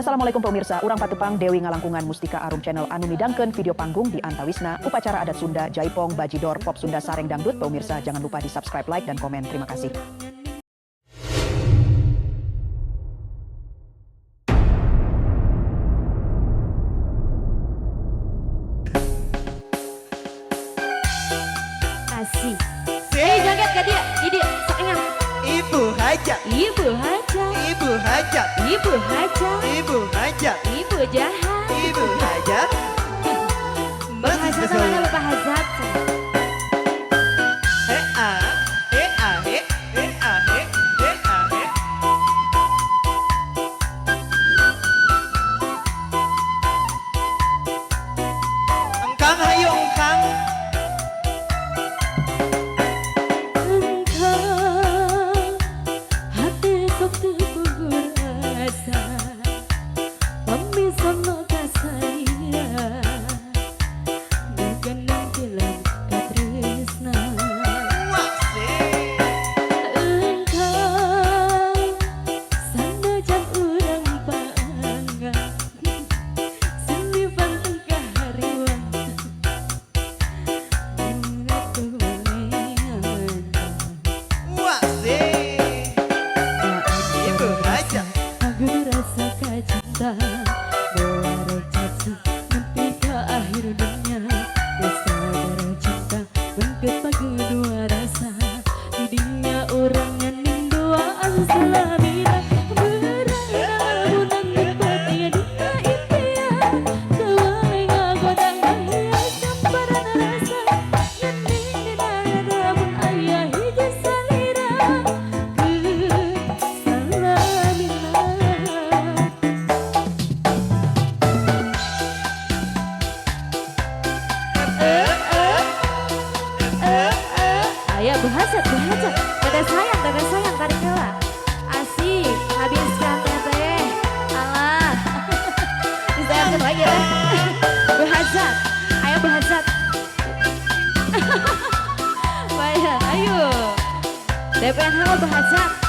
Assalamualaikum pemirsa, urang patepang Dewi Ngalangkungan Mustika Arum Channel anu midangkeun video panggung di Antawisna upacara adat Sunda Jaipong Bajidor Pop Sunda Sareng Dangdut. Pemirsa jangan lupa di subscribe, like, dan komen. Terima kasih. Asih. Joget ke dia, ini setengah. Ibu hajat, Ibu hajat, ibu hajat, ibu hajat, ibu hajat, ibu jahat. ibu hajat. Bahasa mana Bapak Hazat? He a, he a, he, he a, he, he a, he. Engkang hayu engkang. Bahasa, dada sayang, tarik kela. Asik, habiskan teteh. Alah, disayangkan lagi ya. Bahasa, ayo bahasa. Baik, ayo. DPNH bahasa.